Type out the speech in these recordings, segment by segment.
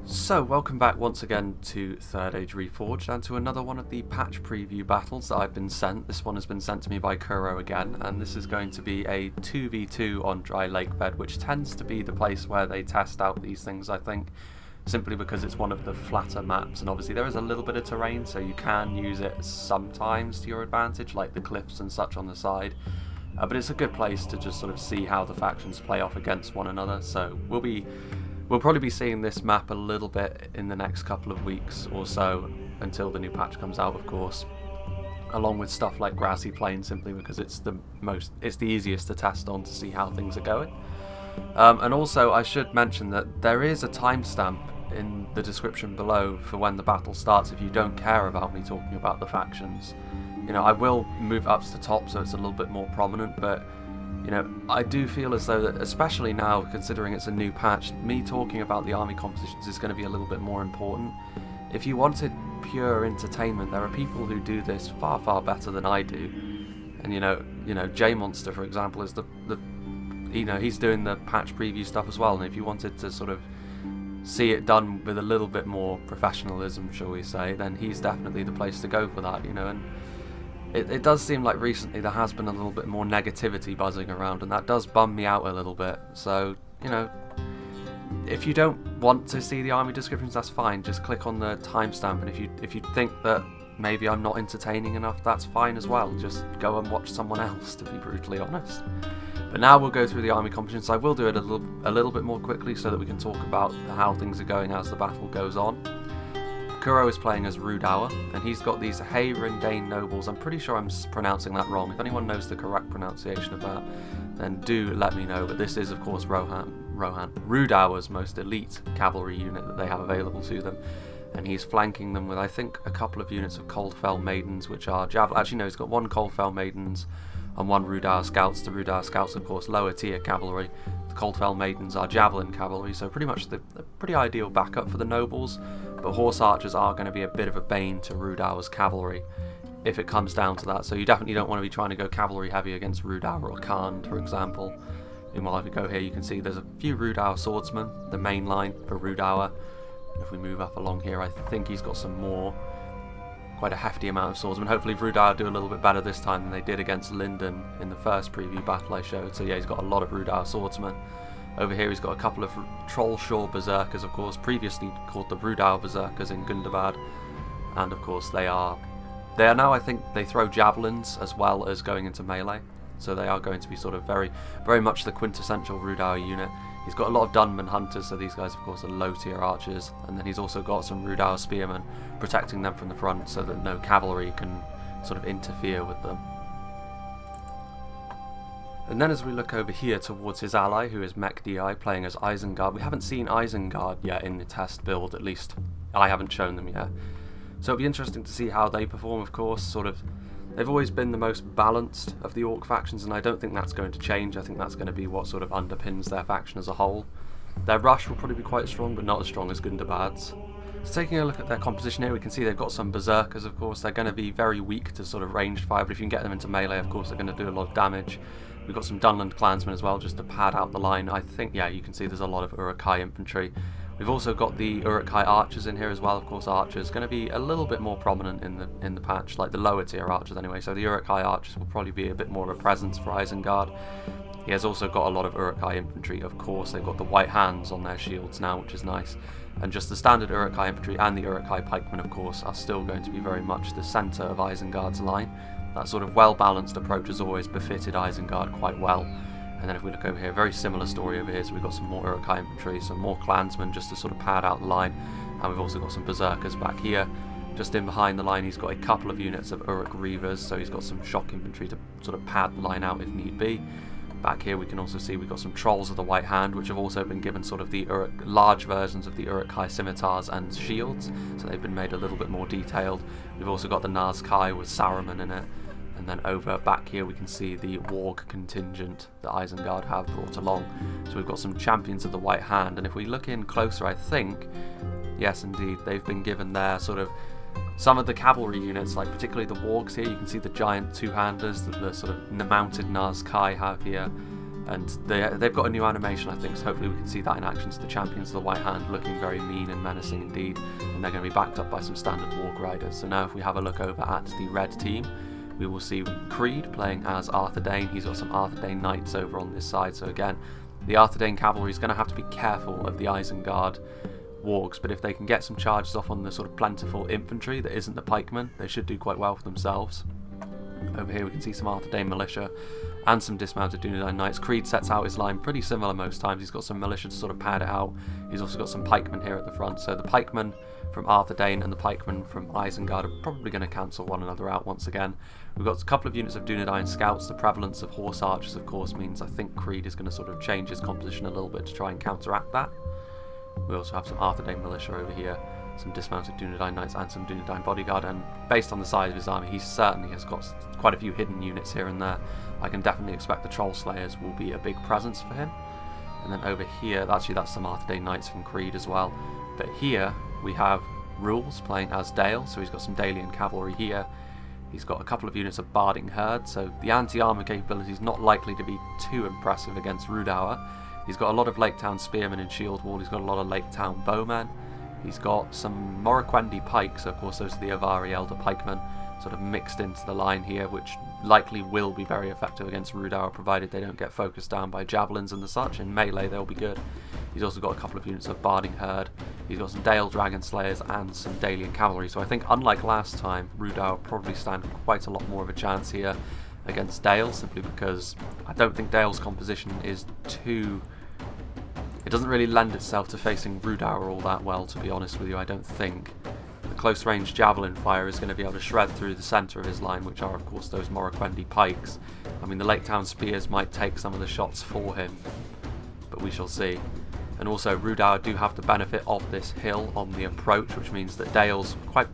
So, welcome back once again to Third Age Reforged and to another one of the patch preview battles that I've been sent. This one has been sent to me by Kuro again, and this is going to be a 2v2 on dry lake bed, which tends to be the place where they test out these things, I think, simply because it's one of the flatter maps, and obviously there is a little bit of terrain, so you can use it sometimes to your advantage, like the cliffs and such on the side. But it's a good place to just sort of see how the factions play off against one another, so We'll probably be seeing this map a little bit in the next couple of weeks or so, until the new patch comes out, of course, along with stuff like Grassy Plain, simply because it's the easiest to test on to see how things are going. And also I should mention that there is a timestamp in the description below for when the battle starts if you don't care about me talking about the factions. You know, I will move up to the top so it's a little bit more prominent, but you know, I do feel as though that, especially now, considering it's a new patch, me talking about the army compositions is going to be a little bit more important. If you wanted pure entertainment, there are people who do this far, far better than I do. And you know, J Monster, for example, is he's doing the patch preview stuff as well. And if you wanted to sort of see it done with a little bit more professionalism, shall we say, then he's definitely the place to go for that. You know, and it does seem like recently there has been a little bit more negativity buzzing around, and that does bum me out a little bit. So, you know, if you don't want to see the army descriptions, that's fine. Just click on the timestamp, and if you think that maybe I'm not entertaining enough, that's fine as well. Just go and watch someone else, to be brutally honest. But now we'll go through the army compositions. I will do it a little bit more quickly so that we can talk about how things are going as the battle goes on. Kuro is playing as Rhudaur, and he's got these Heyrendane nobles. I'm pretty sure I'm pronouncing that wrong. If anyone knows the correct pronunciation of that, then do let me know. But this is, of course, Rhudaur's most elite cavalry unit that they have available to them. And he's flanking them with, I think, a couple of units of Coldfell Maidens, which are javelin. Actually, no, he's got one Coldfell Maidens and one Rhudaur Scouts. The Rhudaur Scouts, of course, lower tier cavalry. The Coldfell Maidens are javelin cavalry, so pretty much a pretty ideal backup for the nobles. But horse archers are going to be a bit of a bane to Rhudaur's cavalry if it comes down to that. So you definitely don't want to be trying to go cavalry heavy against Rhudaur or Khan, for example. Meanwhile, if we go here, you can see there's a few Rhudaur swordsmen, the main line for Rhudaur. If we move up along here, I think he's got some more, quite a hefty amount of swordsmen. Hopefully Rhudaur do a little bit better this time than they did against Linden in the first preview battle I showed. So yeah, he's got a lot of Rhudaur swordsmen. Over here he's got a couple of Trollshaw Berserkers, of course, previously called the Rhudaur Berserkers in Gundabad. And of course they are now, I think, they throw javelins as well as going into melee. So they are going to be sort of very, very much the quintessential Rhudaur unit. He's got a lot of Dunman Hunters, so these guys, of course, are low-tier archers. And then he's also got some Rhudaur Spearmen protecting them from the front so that no cavalry can sort of interfere with them. And then as we look over here towards his ally, who is Mech DI, playing as Isengard. We haven't seen Isengard yet in the test build, at least I haven't shown them yet. So it'll be interesting to see how they perform, of course. Sort of, they've always been the most balanced of the Orc factions, and I don't think that's going to change. I think that's going to be what sort of underpins their faction as a whole. Their rush will probably be quite strong, but not as strong as Gundabad's. So taking a look at their composition here, we can see they've got some Berserkers, of course. They're going to be very weak to sort of ranged fire, but if you can get them into melee, of course, they're going to do a lot of damage. We've got some Dunland Clansmen as well, just to pad out the line. I think, yeah, you can see there's a lot of Uruk-hai infantry. We've also got the Uruk-hai archers in here as well. Of course, archers going to be a little bit more prominent in the patch, like the lower tier archers anyway. So the Uruk-hai archers will probably be a bit more of a presence for Isengard. He has also got a lot of Uruk-hai infantry, of course. They've got the white hands on their shields now, which is nice. And just the standard Uruk-hai infantry and the Uruk-hai pikemen, of course, are still going to be very much the centre of Isengard's line. That sort of well-balanced approach has always befitted Isengard quite well. And then if we look over here, very similar story over here. So we've got some more Uruk-hai infantry, some more clansmen just to sort of pad out the line. And we've also got some Berserkers back here. Just in behind the line, he's got a couple of units of Uruk Reavers, so he's got some shock infantry to sort of pad the line out if need be. Back here we can also see we've got some Trolls of the White Hand, which have also been given sort of the large versions of the Uruk-hai scimitars and shields, so they've been made a little bit more detailed. We've also got the Nazkai with Saruman in it. And then over back here we can see the Warg contingent that Isengard have brought along. So we've got some champions of the White Hand, and if we look in closer, I think, yes indeed, they've been given their sort of, some of the cavalry units, like particularly the Wargs here. You can see the giant two-handers that the sort of mounted Nazkai have here. And they've got a new animation, I think, so hopefully we can see that in action. So the Champions of the White Hand looking very mean and menacing indeed, and they're going to be backed up by some standard Warg Riders. So now if we have a look over at the red team, we will see Creed playing as Arthur Dane. He's got some Arthur Dane Knights over on this side, so again, the Arthur Dane Cavalry is going to have to be careful of the Isengard Wargs, but if they can get some charges off on the sort of plentiful infantry that isn't the pikemen, they should do quite well for themselves. Over here we can see some Arthur Dane Militia and some dismounted Dunedain Knights. Creed sets out his line pretty similar most times. He's got some militia to sort of pad it out. He's also got some pikemen here at the front. So the pikemen from Arthur Dane and the pikemen from Isengard are probably going to cancel one another out once again. We've got a couple of units of Dunedain Scouts. The prevalence of horse archers, of course, means I think Creed is going to sort of change his composition a little bit to try and counteract that. We also have some Arthur Dane Militia over here, some dismounted Dunedain Knights and some Dunedain Bodyguard, and based on the size of his army, he certainly has got quite a few hidden units here and there. I can definitely expect the Troll Slayers will be a big presence for him. And then over here, actually that's some Arthur Dane Knights from Creed as well. But here we have Rules playing as Dale, so he's got some Dalian Cavalry here. He's got a couple of units of Barding Herd, so the anti-armor capability is not likely to be too impressive against Rhudaur. He's got a lot of Lake Town Spearmen and Shield Wall, he's got a lot of Lake Town Bowmen. He's got some Morroquendi Pikes, so of course those are the Avari Elder Pikemen, sort of mixed into the line here, which likely will be very effective against Rhudaur, provided they don't get focused down by javelins and the such. In melee they'll be good. He's also got a couple of units of Barding Herd. He's got some Dale Dragon Slayers and some Dalian Cavalry, so I think unlike last time, Rhudaur will probably stand quite a lot more of a chance here against Dale, simply because I don't think Dale's composition is too... It doesn't really lend itself to facing Rhudaur all that well, to be honest with you, I don't think. The close range javelin fire is going to be able to shred through the centre of his line, which are of course those Morroquendi Pikes. I mean, the Lake Town Spears might take some of the shots for him, but we shall see. And also Rhudaur do have the benefit of this hill on the approach, which means that Dale's quite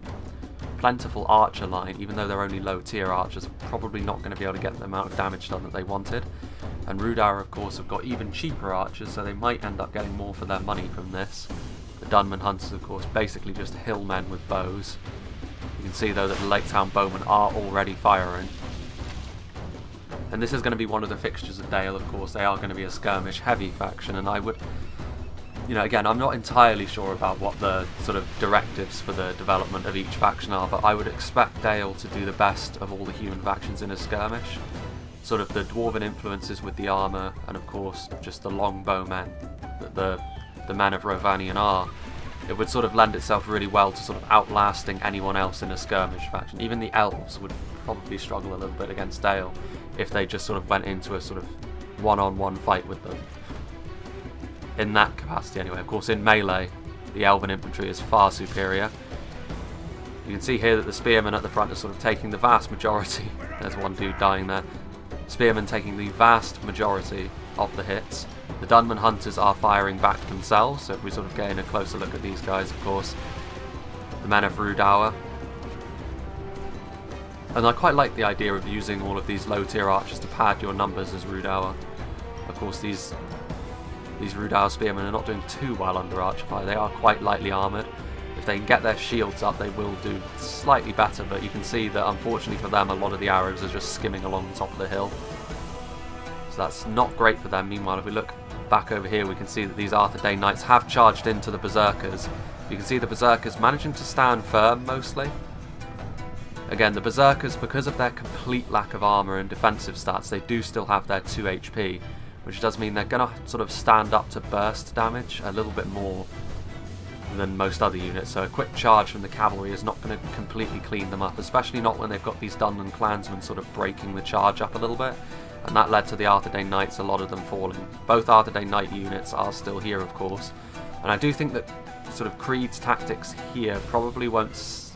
plentiful archer line, even though they're only low tier archers, are probably not going to be able to get the amount of damage done that they wanted. And Rhudaur, of course, have got even cheaper archers, so they might end up getting more for their money from this. The Dunman Hunters, of course, basically just hillmen with bows. You can see, though, that the Lake Town Bowmen are already firing. And this is going to be one of the fixtures of Dale, of course. They are going to be a skirmish-heavy faction, and I would... You know, again, I'm not entirely sure about what the sort of directives for the development of each faction are, but I would expect Dale to do the best of all the human factions in a skirmish. Sort of the dwarven influences with the armour, and of course just the longbowmen that the men of Rovanian are. It would sort of lend itself really well to sort of outlasting anyone else in a skirmish faction. Even the elves would probably struggle a little bit against Dale if they just sort of went into a sort of one-on-one fight with them. In that capacity anyway. Of course in melee the elven infantry is far superior. You can see here that the spearmen at the front are sort of taking the vast majority. There's one dude dying there. Spearmen taking the vast majority of the hits. The Dunman Hunters are firing back themselves, so if we sort of gain a closer look at these guys, of course, the men of Rhudaur. And I quite like the idea of using all of these low tier archers to pad your numbers as Rhudaur. Of course these Rhudaur spearmen are not doing too well under archer fire, they are quite lightly armoured. If they can get their shields up, they will do slightly better, but you can see that unfortunately for them, a lot of the arrows are just skimming along the top of the hill. So that's not great for them. Meanwhile, if we look back over here, we can see that these Arthur Dane Knights have charged into the Berserkers. You can see the Berserkers managing to stand firm, mostly. Again, the Berserkers, because of their complete lack of armour and defensive stats, they do still have their 2 HP, which does mean they're going to sort of stand up to burst damage a little bit more than most other units, so a quick charge from the cavalry is not going to completely clean them up, especially not when they've got these Dunman clansmen sort of breaking the charge up a little bit, and that led to the Arthur Dane Knights, a lot of them falling. Both Arthur Dane Knight units are still here, of course, and I do think that sort of Creed's tactics here probably won't,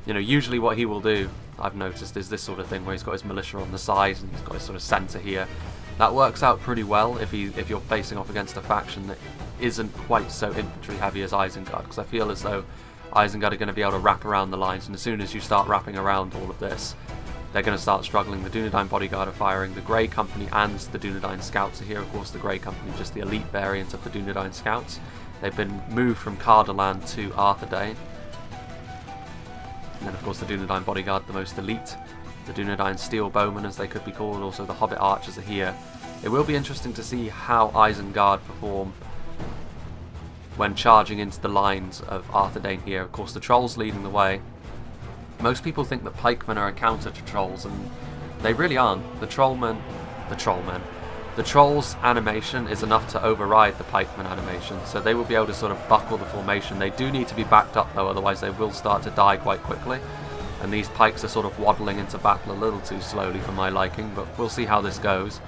you know, usually what he will do, I've noticed, is this sort of thing where he's got his militia on the sides and he's got his sort of centre here. That works out pretty well if you're facing off against a faction that isn't quite so infantry heavy as Isengard, because I feel as though Isengard are going to be able to wrap around the lines, and as soon as you start wrapping around all of this, they're going to start struggling. The Dunedain Bodyguard are firing, the Grey Company and the Dunedain Scouts are here. Of course the Grey Company, just the elite variant of the Dunedain Scouts. They've been moved from Cardaland to Arthurdane. And then of course the Dunedain Bodyguard, the most elite. The Dunedain Steel Bowmen, as they could be called, also the Hobbit Archers are here. It will be interesting to see how Isengard perform when charging into the lines of Arthedain here. Of course, the Trolls leading the way. Most people think that Pikemen are a counter to Trolls, and they really aren't. The Trolls animation is enough to override the Pikemen animation, so they will be able to sort of buckle the formation. They do need to be backed up though, otherwise they will start to die quite quickly. And these Pikes are sort of waddling into battle a little too slowly for my liking, but we'll see how this goes.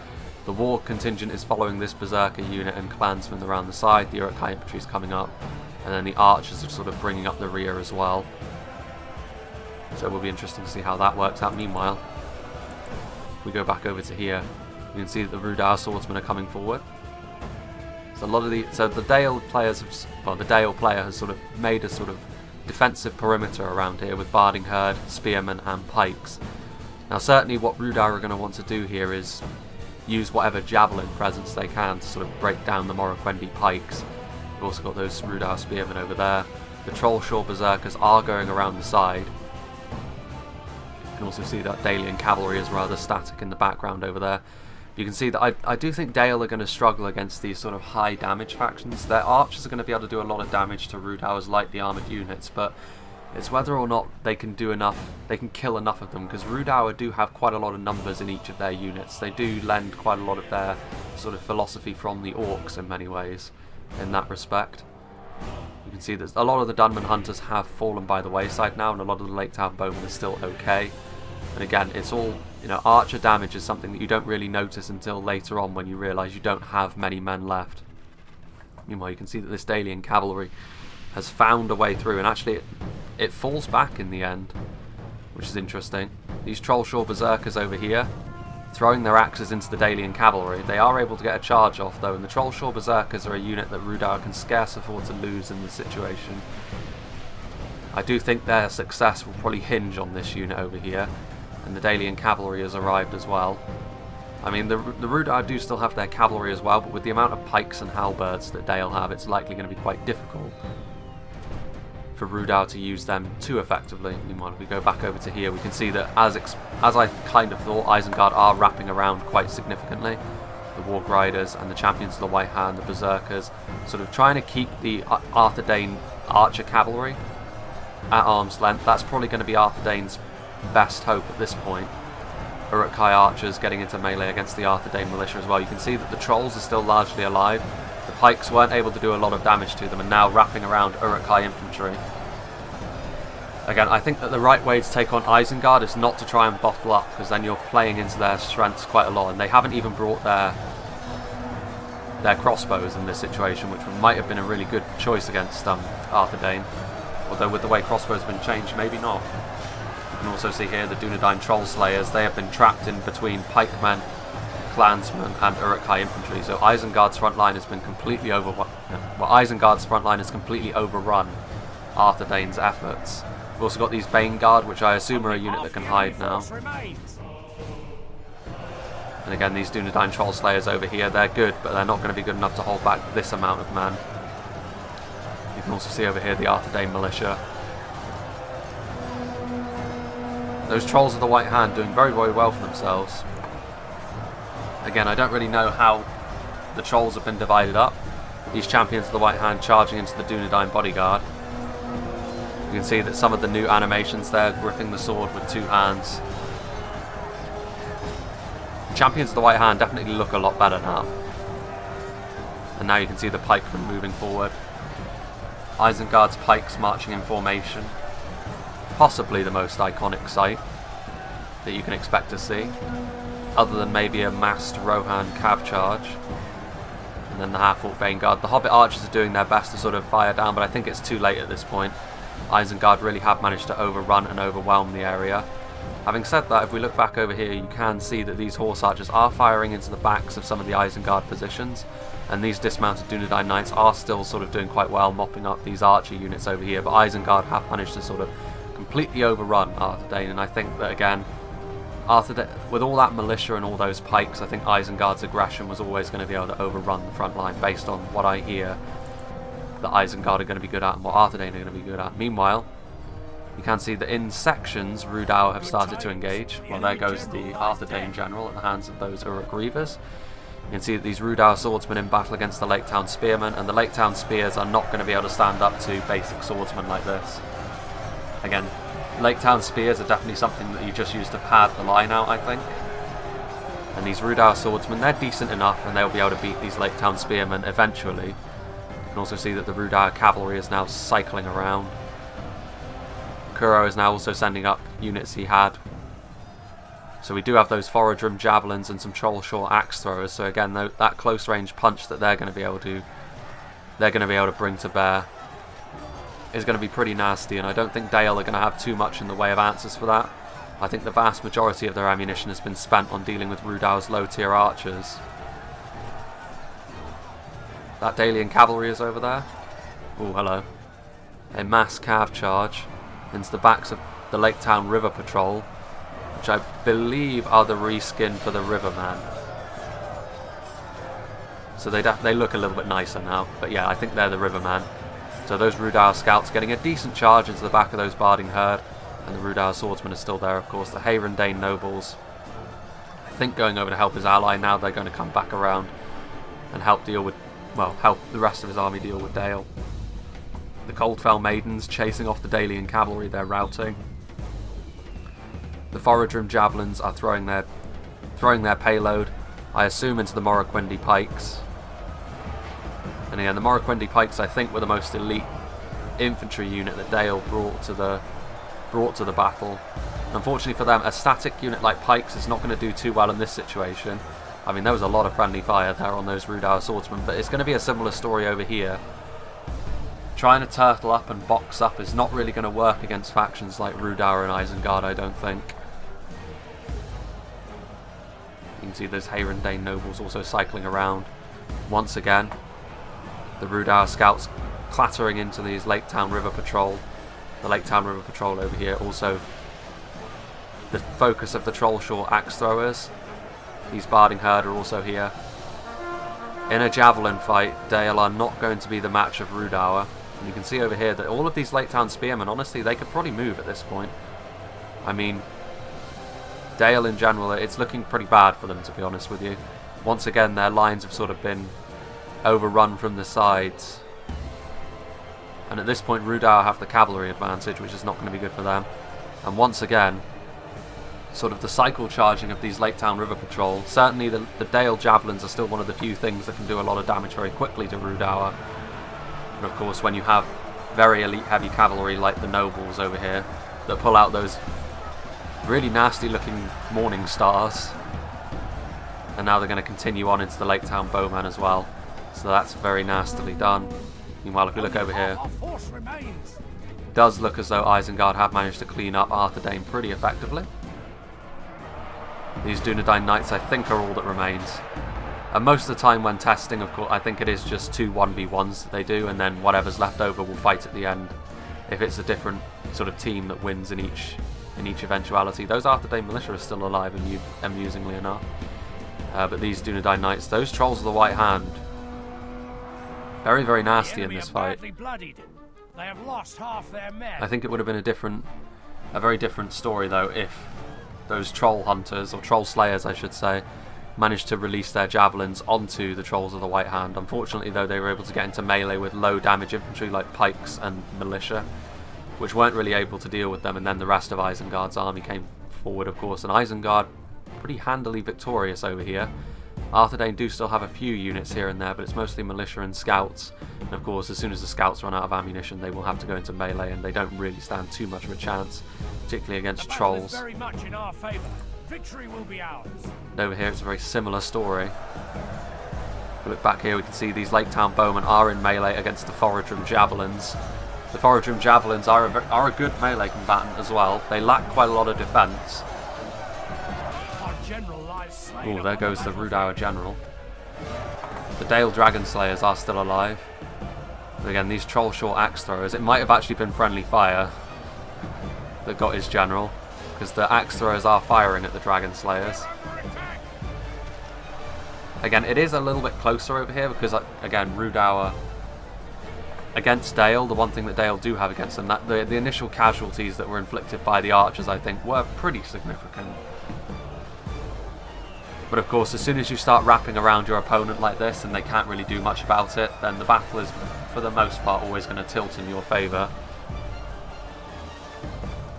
The War contingent is following this Berserker unit and Clansmen around the side, the Uruk-hai infantry is coming up, and then the Archers are sort of bringing up the rear as well. So it will be interesting to see how that works out. Meanwhile, if we go back over to here, you can see that the Rhudaur swordsmen are coming forward. So the Dale players the Dale player has sort of made a sort of defensive perimeter around here with Barding Herd, Spearmen and Pikes. Now certainly what Rhudaur are going to want to do here is use whatever javelin presence they can to sort of break down the Morroquendi Pikes. We've also got those Rhudaur Spearmen over there. The Trollshaw Berserkers are going around the side. You can also see that Dalian cavalry is rather static in the background over there. You can see that I do think Dale are going to struggle against these sort of high damage factions. Their archers are going to be able to do a lot of damage to Rhudaur's lightly armoured units, but it's whether or not they can do enough, they can kill enough of them, because Rhudaur do have quite a lot of numbers in each of their units. They do lend quite a lot of their sort of philosophy from the Orcs in many ways, in that respect. You can see that a lot of the Dunman Hunters have fallen by the wayside now, and a lot of the Lake Town Bowmen are still okay. And again, it's all, you know, archer damage is something that you don't really notice until later on when you realise you don't have many men left. Meanwhile, you can see that this Dalian cavalry has found a way through, and actually it falls back in the end, which is interesting. These Trollshaw Berserkers over here, throwing their axes into the Dalian cavalry, they are able to get a charge off though, and the Trollshaw Berserkers are a unit that Rhudaur can scarce afford to lose in this situation. I do think their success will probably hinge on this unit over here, and the Dalian cavalry has arrived as well. I mean, the Rhudaur do still have their cavalry as well, but with the amount of pikes and halberds that Dale have, it's likely going to be quite difficult for Rhudaur to use them too effectively. Meanwhile, if we go back over to here, we can see that, as I kind of thought, Isengard are wrapping around quite significantly. The Warg Riders and the Champions of the White Hand, the Berserkers, sort of trying to keep the Arthedain archer cavalry at arm's length. That's probably going to be Arthedain's best hope at this point. Uruk-hai archers getting into melee against the Arthedain militia as well. You can see that the Trolls are still largely alive. The Pikes weren't able to do a lot of damage to them, and now wrapping around Uruk-hai infantry. Again, I think that the right way to take on Isengard is not to try and bottle up, because then you're playing into their strengths quite a lot, and they haven't even brought their crossbows in this situation, which might have been a really good choice against Arthedain. Although with the way crossbows have been changed, maybe not. You can also see here the Dunedain Troll Slayers. They have been trapped in between pikemen, clansmen and Uruk-hai infantry. So Isengard's front line has been completely Isengard's front line has completely overrun Arthedain's efforts. We've also got these Baneguard, which I assume are a unit that can hide now. And again, these Dunedain Troll Slayers over here, they're good, but they're not going to be good enough to hold back this amount of men. You can also see over here the Arthedain militia. Those Trolls of the White Hand doing very, very well for themselves. Again, I don't really know how the Trolls have been divided up. These Champions of the White Hand charging into the Dunedain bodyguard. You can see that some of the new animations there, gripping the sword with two hands. Champions of the White Hand definitely look a lot better now. And now you can see the pikemen moving forward. Isengard's pikes marching in formation. Possibly the most iconic sight that you can expect to see, other than maybe a massed Rohan cav charge. And then the half-orc Baneguard. The Hobbit archers are doing their best to sort of fire down, but I think it's too late at this point. Isengard really have managed to overrun and overwhelm the area. Having said that, if we look back over here, you can see that these horse archers are firing into the backs of some of the Isengard positions, and these dismounted Dunedain knights are still sort of doing quite well, mopping up these archer units over here, but Isengard have managed to sort of completely overrun Arthedain, and I think that again, with all that militia and all those pikes, I think Isengard's aggression was always going to be able to overrun the front line based on what I hear that Isengard are going to be good at and what Arthedain are going to be good at. Meanwhile, you can see that in sections, Rhudaur have started to engage. Well, there goes the Arthedain general at the hands of those Uruk Reavers. You can see that these Rhudaur swordsmen in battle against the Lake Town spearmen, and the Lake Town spears are not going to be able to stand up to basic swordsmen like this. Again, Lake Town spears are definitely something that you just use to pad the line out, I think. And these Rhudaur swordsmen, they're decent enough, and they'll be able to beat these Lake Town spearmen eventually. You can also see that the Rhudaur cavalry is now cycling around. Kuro is now also sending up units he had. So we do have those Reforged javelins and some troll short axe throwers. So again, that close range punch that they're going to be able to bring to bear is going to be pretty nasty. And I don't think Dale are going to have too much in the way of answers for that. I think the vast majority of their ammunition has been spent on dealing with Rhudaur's low tier archers. That Dalian cavalry is over there. Oh, hello. A mass cav charge into the backs of the Lake Town River Patrol, which I believe are the reskin for the Riverman. So they look a little bit nicer now, but yeah, I think they're the Riverman. So those Rhudaur scouts getting a decent charge into the back of those Barding herd, and the Rhudaur swordsman is still there, of course. The Heyrendane nobles, I think, going over to help his ally. Now they're going to come back around and help help the rest of his army deal with Dale. The Coldfell maidens chasing off the Dalian cavalry, they're routing. The Reforged javelins are throwing their payload, I assume, into the Morroquindi pikes. And again, the Morroquindi pikes, I think, were the most elite infantry unit that Dale brought to the battle. Unfortunately for them, a static unit like pikes is not going to do too well in this situation. I mean, there was a lot of friendly fire there on those Rhudaur swordsmen, but it's going to be a similar story over here. Trying to turtle up and box up is not really going to work against factions like Rhudaur and Isengard, I don't think. You can see those Heyrendane nobles also cycling around. Once again, the Rhudaur scouts clattering into these Lake Town River Patrol. The Lake Town River Patrol over here, also the focus of the troll short axe throwers. These Barding herd are also here. In a javelin fight, Dale are not going to be the match of Rhudaur. And you can see over here that all of these Lake Town spearmen, honestly, they could probably move at this point. I mean, Dale in general, it's looking pretty bad for them, to be honest with you. Once again, their lines have sort of been overrun from the sides. And at this point, Rhudaur have the cavalry advantage, which is not going to be good for them. And once again, sort of the cycle charging of these Lake Town River Patrol. Certainly the Dale javelins are still one of the few things that can do a lot of damage very quickly to Rhudaur. But of course, when you have very elite heavy cavalry like the nobles over here that pull out those really nasty looking morning stars, and now they're going to continue on into the Lake Town bowmen as well. So that's very nastily done. Meanwhile, if we look over here, it does look as though Isengard have managed to clean up Arthedain pretty effectively. These Dunedain Knights, I think, are all that remains. And most of the time when testing, of course, I think it is just 2 1v1s that they do, and then whatever's left over will fight at the end if it's a different sort of team that wins in each eventuality. Those Arthedain militia are still alive, amusingly enough. But these Dunedain Knights, those Trolls of the White Hand, very, very nasty in this fight. They have lost half their men. I think it would have been a very different story, though, if those troll hunters, or troll slayers I should say, managed to release their javelins onto the Trolls of the White Hand. Unfortunately, though, they were able to get into melee with low damage infantry like pikes and militia, which weren't really able to deal with them, and then the rest of Isengard's army came forward, of course, and Isengard pretty handily victorious over here. Arthedain do still have a few units here and there, but it's mostly militia and scouts. And of course, as soon as the scouts run out of ammunition, they will have to go into melee, and they don't really stand too much of a chance, particularly against trolls. Very much in our favor. Victory will be ours. And over here, it's a very similar story. If we look back here, we can see these Lake Town bowmen are in melee against the Reforged javelins. The Reforged javelins are a good melee combatant as well. They lack quite a lot of defense. Oh, there goes the Rhudaur general. The Dale Dragon Slayers are still alive. But again, these troll short axe throwers, it might have actually been friendly fire that got his general, because the axe throwers are firing at the Dragon Slayers. Again, it is a little bit closer over here because, again, Rhudaur against Dale, the one thing that Dale do have against them, that the initial casualties that were inflicted by the archers, I think, were pretty significant. But of course, as soon as you start wrapping around your opponent like this and they can't really do much about it, then the battle is, for the most part, always going to tilt in your favour.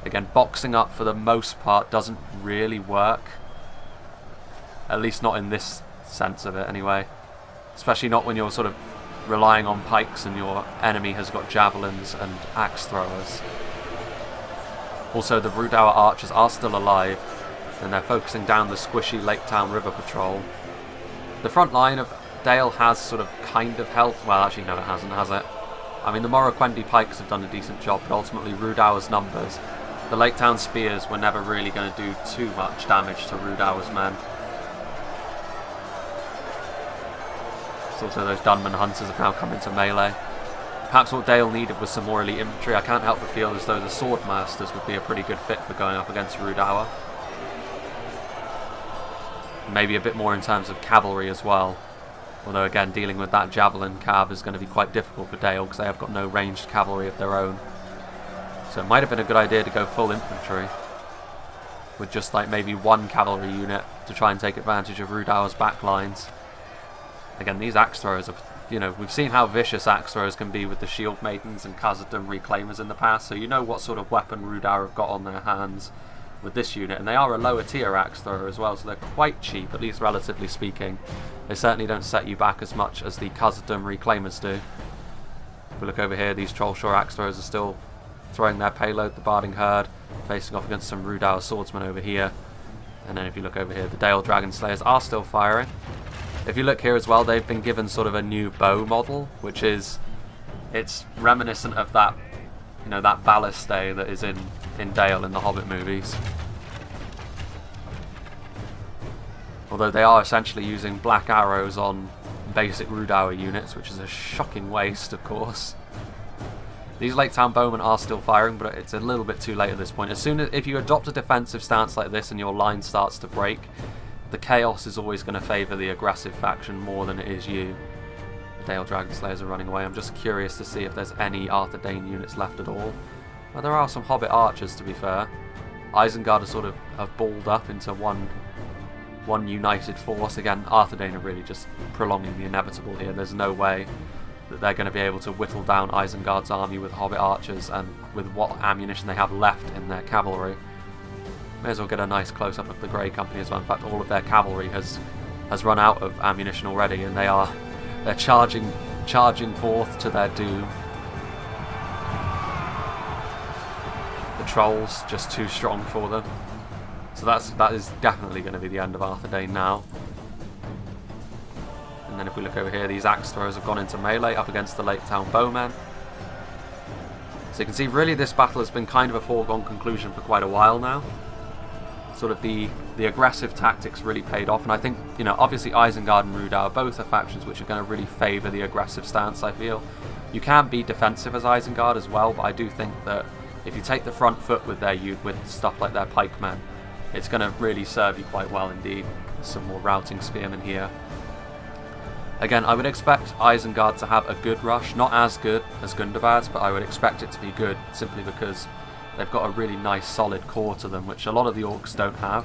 Again, boxing up for the most part doesn't really work. At least not in this sense of it, anyway. Especially not when you're sort of relying on pikes and your enemy has got javelins and axe throwers. Also, the Rhudaur archers are still alive, and they're focusing down the squishy Lake Town River patrol. The front line of Dale has sort of kind of helped. Well, actually, no, it hasn't, has it? I mean, the Morroquendi pikes have done a decent job, but ultimately Rhudaur's numbers. The Lake Town spears were never really going to do too much damage to Rhudaur's men. It's also those Dunman hunters have now come into melee. Perhaps what Dale needed was some more elite infantry. I can't help but feel as though the Swordmasters would be a pretty good fit for going up against Rhudaur. Maybe a bit more in terms of cavalry as well. Although again, dealing with that javelin cav is going to be quite difficult for Dale because they have got no ranged cavalry of their own. So it might have been a good idea to go full infantry with just like maybe one cavalry unit to try and take advantage of Rhudaur's back lines. Again, these axe throwers are, you know, we've seen how vicious axe throwers can be with the shield maidens and Khazad-dûm reclaimers in the past, so you know what sort of weapon Rhudaur have got on their hands with this unit. And they are a lower tier axe thrower as well, so they're quite cheap, at least relatively speaking. They certainly don't set you back as much as the Khazad-dûm reclaimers do. If we look over here, these Trollshore axe throwers are still throwing their payload, the Barding Herd, facing off against some Rhudaur swordsmen over here. And then if you look over here, the Dale Dragon Slayers are still firing. If you look here as well, they've been given sort of a new bow model, which is, it's reminiscent of that, you know, that ballistay that is in Dale in the Hobbit movies. Although they are essentially using black arrows on basic Rhudaur units, which is a shocking waste, of course. These Lake Town bowmen are still firing, but it's a little bit too late at this point. As soon as, if you adopt a defensive stance like this and your line starts to break, the chaos is always going to favour the aggressive faction more than it is you. The Dale Dragon Slayers are running away. I'm just curious to see if there's any Arthur Dane units left at all. Well, there are some Hobbit archers, to be fair. Isengard are sort of have balled up into one united force. Again, Arthur Dane are really just prolonging the inevitable here. There's no way that they're going to be able to whittle down Isengard's army with Hobbit archers and with what ammunition they have left in their cavalry. May as well get a nice close-up of the Grey Company as well. In fact, all of their cavalry has run out of ammunition already, and they're charging forth to their doom. The trolls just too strong for them. So that is definitely going to be the end of Arthur Dane now. And then if we look over here, these axe throwers have gone into melee up against the Lake Town bowmen. So you can see really this battle has been kind of a foregone conclusion for quite a while now. Sort of the aggressive tactics really paid off, and I think, you know, obviously Isengard and Rhudaur both are factions which are going to really favour the aggressive stance, I feel. You can be defensive as Isengard as well, but I do think that if you take the front foot with with stuff like their pikemen, it's going to really serve you quite well indeed. Some more routing spearmen here. Again, I would expect Isengard to have a good rush, not as good as Gundabad's, but I would expect it to be good simply because they've got a really nice solid core to them, which a lot of the orcs don't have.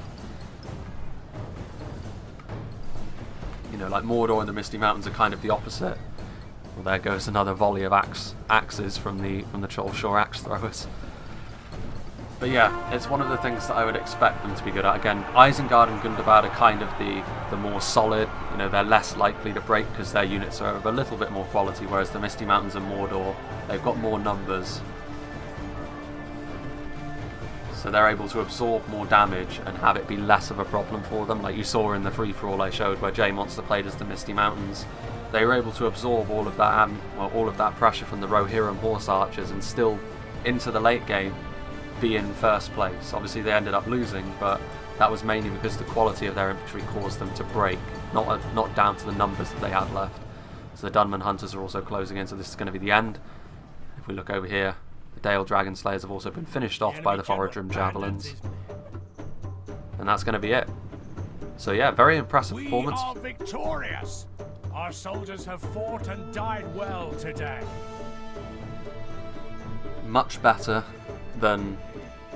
You know, like Mordor and the Misty Mountains are kind of the opposite. Well, there goes another volley of axes from the Trollshore axe throwers. But yeah, it's one of the things that I would expect them to be good at. Again, Isengard and Gundabad are kind of the more solid. You know, they're less likely to break because their units are of a little bit more quality, whereas the Misty Mountains and Mordor, they've got more numbers. So they're able to absorb more damage and have it be less of a problem for them. Like you saw in the free-for-all I showed where J-Monster played as the Misty Mountains. They were able to absorb all of that pressure from the Rohirrim horse archers and still, into the late game, be in first place. Obviously they ended up losing, but that was mainly because the quality of their infantry caused them to break, not down to the numbers that they had left. So the Dunman Hunters are also closing in, so this is going to be the end. If we look over here, the Dale Dragon Slayers have also been finished off by the Reforged Javelins. And that's going to be it. So yeah, very impressive performance. We are victorious! Our soldiers have fought and died well today. Much better than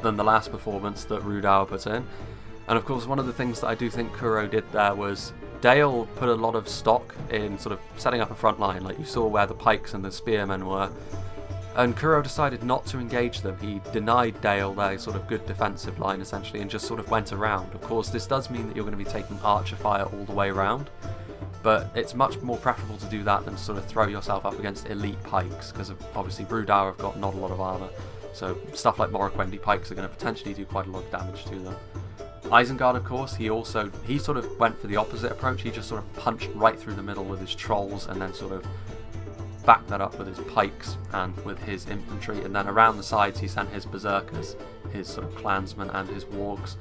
the last performance that Rhudaur put in. And of course, one of the things that I do think Kuro did there was Dale put a lot of stock in sort of setting up a front line, like you saw where the pikes and the spearmen were. And Kuro decided not to engage them. He denied Dale their sort of good defensive line, essentially, and just sort of went around. Of course, this does mean that you're going to be taking archer fire all the way around, but it's much more preferable to do that than to sort of throw yourself up against elite pikes, because obviously Rhudaur have got not a lot of armour, so stuff like Morroquendi pikes are going to potentially do quite a lot of damage to them. Isengard, of course, he sort of went for the opposite approach. He just sort of punched right through the middle with his trolls and then sort of backed that up with his pikes and with his infantry, and then around the sides he sent his berserkers, his sort of clansmen and his wargs.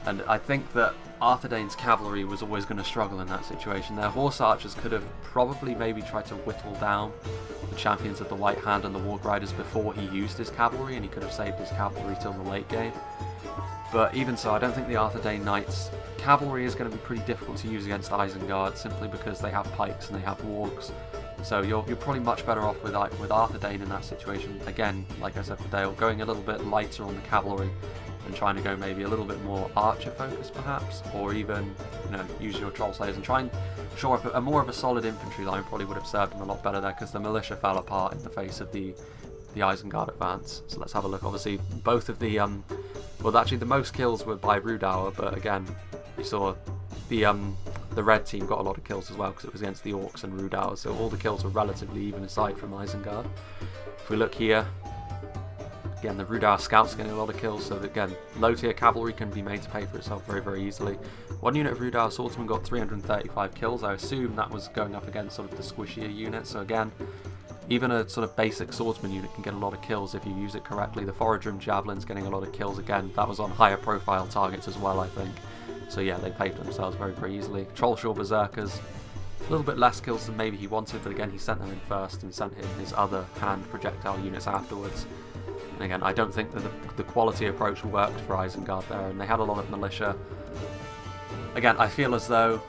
And I think that Arthedain's cavalry was always going to struggle in that situation. Their horse archers could have probably maybe tried to whittle down the champions of the White Hand and the Warg Riders before he used his cavalry, and he could have saved his cavalry till the late game. But even so, I don't think the Arthedain Knights' cavalry is going to be pretty difficult to use against Isengard, simply because they have pikes and they have wargs. So you're probably much better off with Arthedain in that situation. Again, like I said for Dale, going a little bit lighter on the cavalry and trying to go maybe a little bit more archer focused perhaps, or even use your troll slayers and try and shore up a more of a solid infantry line. Probably would have served him a lot better there, because the militia fell apart in the face of the Isengard advance. So let's have a look. Obviously, both of the well, actually the most kills were by Rhudaur, but again, you saw the red team got a lot of kills as well, because it was against the Orcs and Rhudaur, so all the kills were relatively even aside from Isengard. If we look here, again, the Rhudaur scouts getting a lot of kills, so that, again, low tier cavalry can be made to pay for itself very, very easily. One unit of Rhudaur swordsmen got 335 kills. I assume that was going up against sort of the squishier unit, so again, even a sort of basic swordsman unit can get a lot of kills if you use it correctly. The Forodrum javelins getting a lot of kills again. That was on higher profile targets as well, I think. So yeah, they paid for themselves very, very easily. Trollshaw berserkers, a little bit less kills than maybe he wanted, but again, he sent them in first and sent in his other hand projectile units afterwards. And again, I don't think that the quality approach worked for Isengard there, and they had a lot of militia. Again, I feel as though,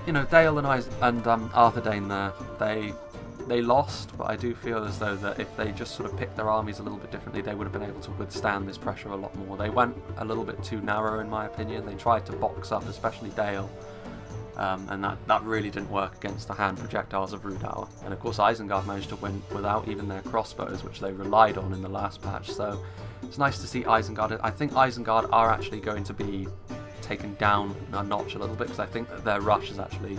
Dale and Arthedain there, they lost, but I do feel as though that if they just sort of picked their armies a little bit differently, they would have been able to withstand this pressure a lot more. They went a little bit too narrow, in my opinion. They tried to box up, especially Dale, and that really didn't work against the hand projectiles of Rhudaur. And of course, Isengard managed to win without even their crossbows, which they relied on in the last patch. So it's nice to see Isengard. I think Isengard are actually going to be taken down a notch a little bit, because I think that their rush is actually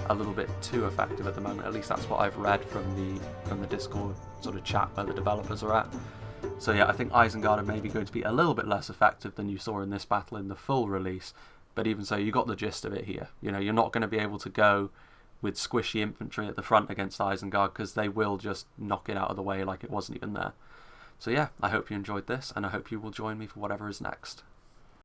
a little bit too effective at the moment. At least that's what I've read from the Discord sort of chat where the developers are at. So yeah, I think Isengard are maybe going to be a little bit less effective than you saw in this battle in the full release. But even so, you got the gist of it here. You're not going to be able to go with squishy infantry at the front against Isengard, because they will just knock it out of the way like it wasn't even there. So yeah, I hope you enjoyed this, and I hope you will join me for whatever is next.